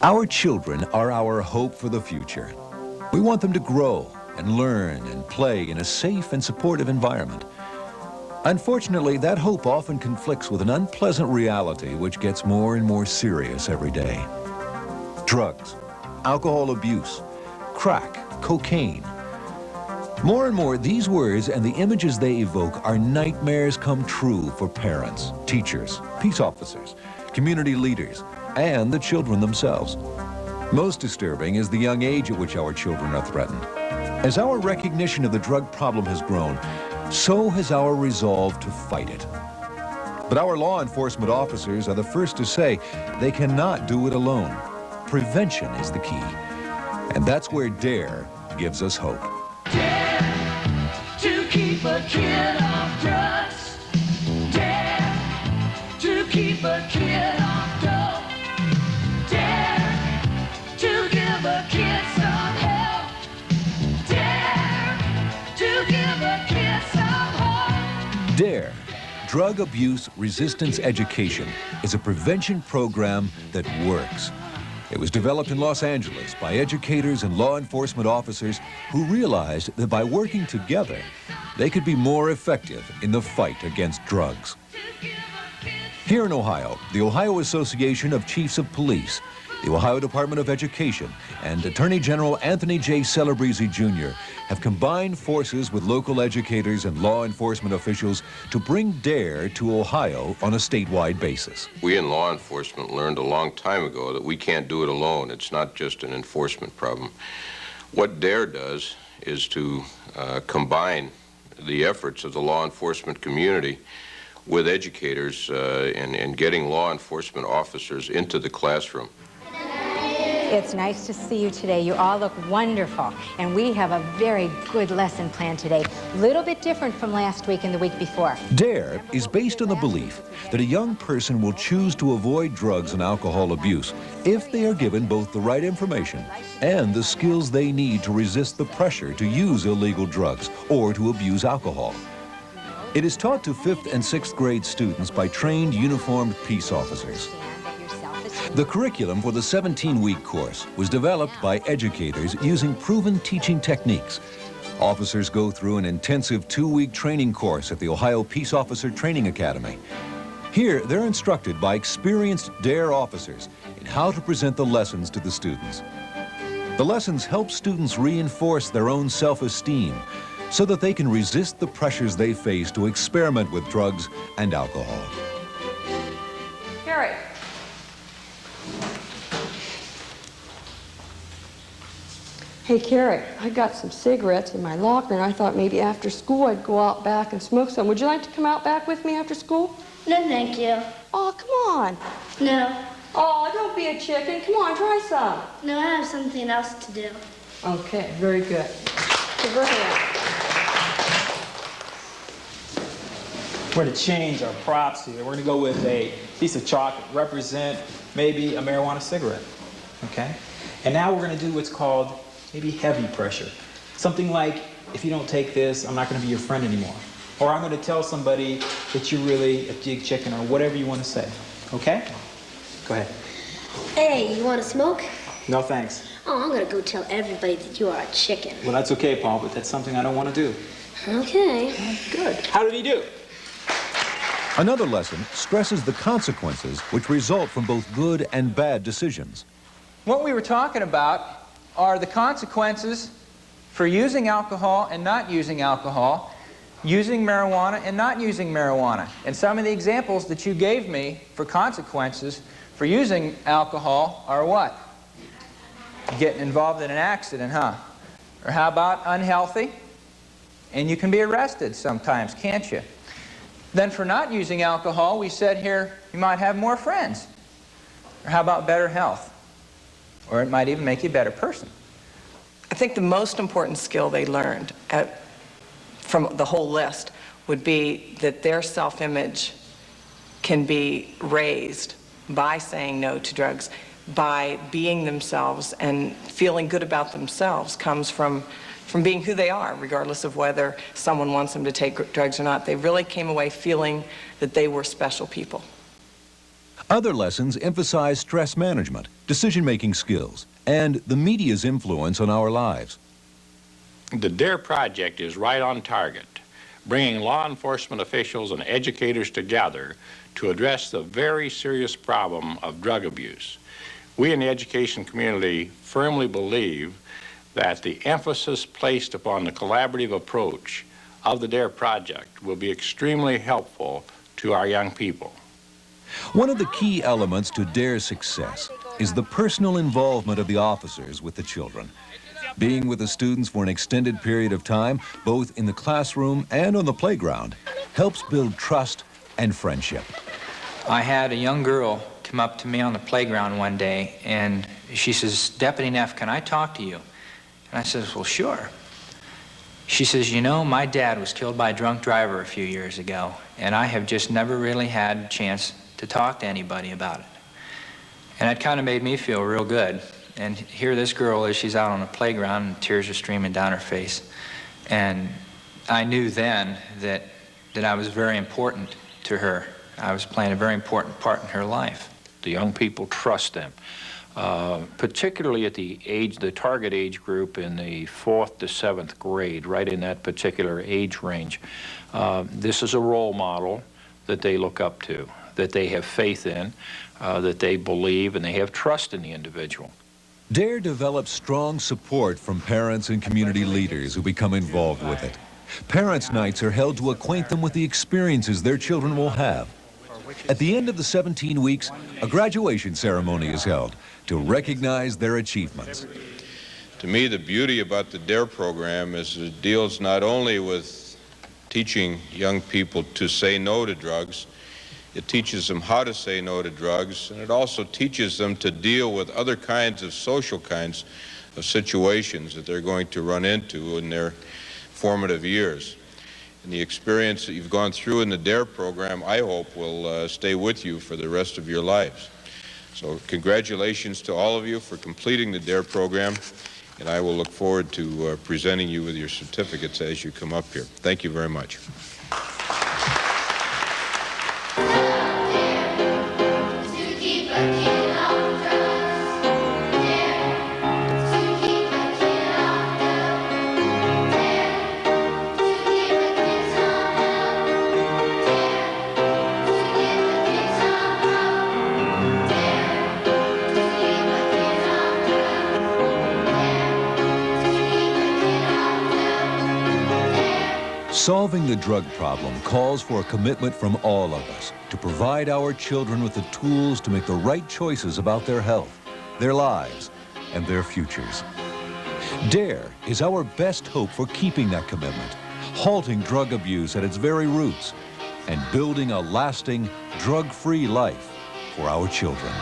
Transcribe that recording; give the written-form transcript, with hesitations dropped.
Our children are our hope for the future. We want them to grow and learn and play in a safe and supportive environment. Unfortunately, that hope often conflicts with an unpleasant reality which gets more and more serious every day. Drugs, alcohol abuse, crack, cocaine. More and more, these words and the images they evoke are nightmares come true for parents, teachers, peace officers, community leaders, and the children themselves. Most disturbing is the young age at which our children are threatened. As our recognition of the drug problem has grown, so has our resolve to fight it. But our law enforcement officers are the first to say they cannot do it alone. Prevention is the key. And that's where D.A.R.E. gives us hope. D.A.R.E. to keep a kid off drugs. D.A.R.E. to keep a kid off dope. D.A.R.E. to give a kid some help. D.A.R.E. to give a kid some hope. D.A.R.E. Drug Abuse Resistance Education is a prevention program that works. It was developed in Los Angeles by educators and law enforcement officers who realized that by working together, they could be more effective in the fight against drugs. Here in Ohio, the Ohio Association of Chiefs of Police, the Ohio Department of Education, and Attorney General Anthony J. Celebrezzi, Jr. have combined forces with local educators and law enforcement officials to bring D.A.R.E. to Ohio on a statewide basis. We in law enforcement learned a long time ago that we can't do it alone. It's not just an enforcement problem. What D.A.R.E. does is to combine the efforts of the law enforcement community with educators in getting law enforcement officers into the classroom. It's nice to see you today. You all look wonderful. And we have a very good lesson plan today. A little bit different from last week and the week before. D.A.R.E. is based on the belief that a young person will choose to avoid drugs and alcohol abuse if they are given both the right information and the skills they need to resist the pressure to use illegal drugs or to abuse alcohol. It is taught to 5th and 6th grade students by trained uniformed peace officers. The curriculum for the 17-week course was developed by educators using proven teaching techniques. Officers go through an intensive 2-week training course at the Ohio Peace Officer Training Academy. Here, they're instructed by experienced D.A.R.E. officers in how to present the lessons to the students. The lessons help students reinforce their own self-esteem so that they can resist the pressures they face to experiment with drugs and alcohol. Harry. Hey, Carrie, I got some cigarettes in my locker, and I thought maybe after school I'd go out back and smoke some. Would you like to come out back with me after school? No, thank you. Oh, come on. No. Oh, don't be a chicken. Come on, try some. No, I have something else to do. Okay, very good. Give her a hand. We're going to change our props here. We're going to go with a piece of chalk that represent maybe a marijuana cigarette, okay? And now we're going to do what's called maybe heavy pressure. Something like, if you don't take this, I'm not going to be your friend anymore. Or I'm going to tell somebody that you're really a jig chicken, or whatever you want to say. Okay? Go ahead. Hey, you want to smoke? No, thanks. Oh, I'm going to go tell everybody that you are a chicken. Well, that's okay, Paul, but that's something I don't want to do. Okay. Good. How did he do? Another lesson stresses the consequences which result from both good and bad decisions. What we were talking about are the consequences for using alcohol and not using alcohol, using marijuana and not using marijuana. And some of the examples that you gave me for consequences for using alcohol are what? Getting involved in an accident, huh? Or how about unhealthy? And you can be arrested sometimes, can't you? Then for not using alcohol, we said here, you might have more friends. Or how about better health? Or it might even make you a better person. I think the most important skill they learned from the whole list would be that their self-image can be raised by saying no to drugs, by being themselves, and feeling good about themselves comes from being who they are, regardless of whether someone wants them to take drugs or not. They really came away feeling that they were special people. Other lessons emphasize stress management, decision-making skills, and the media's influence on our lives. The D.A.R.E project is right on target, bringing law enforcement officials and educators together to address the very serious problem of drug abuse. We in the education community firmly believe that the emphasis placed upon the collaborative approach of the D.A.R.E project will be extremely helpful to our young people. One of the key elements to D.A.R.E's success is the personal involvement of the officers with the children. Being with the students for an extended period of time, both in the classroom and on the playground, helps build trust and friendship. I had a young girl come up to me on the playground one day, and she says, "Deputy Neff, can I talk to you?" And I says, "Well, sure." She says, "You know, my dad was killed by a drunk driver a few years ago, and I have just never really had a chance to talk to anybody about it." And that kind of made me feel real good. And here this girl is, she's out on the playground and tears are streaming down her face. And I knew then that I was very important to her. I was playing a very important part in her life. The young people trust them, particularly at the target age group in the 4th to 7th grade, right in that particular age range. This is a role model that they look up to, that they have faith in, that they believe, and they have trust in the individual. D.A.R.E develops strong support from parents and community leaders who become involved with it. Parents' nights are held to acquaint them with the experiences their children will have. At the end of the 17 weeks, a graduation ceremony is held to recognize their achievements. To me, the beauty about the D.A.R.E program is it deals not only with teaching young people to say no to drugs, it teaches them how to say no to drugs, and it also teaches them to deal with other kinds of social kinds of situations that they're going to run into in their formative years. And the experience that you've gone through in the D.A.R.E program, I hope, will stay with you for the rest of your lives. So congratulations to all of you for completing the D.A.R.E program, and I will look forward to presenting you with your certificates as you come up here. Thank you very much. Solving the drug problem calls for a commitment from all of us to provide our children with the tools to make the right choices about their health, their lives, and their futures. D.A.R.E is our best hope for keeping that commitment, halting drug abuse at its very roots, and building a lasting, drug-free life for our children.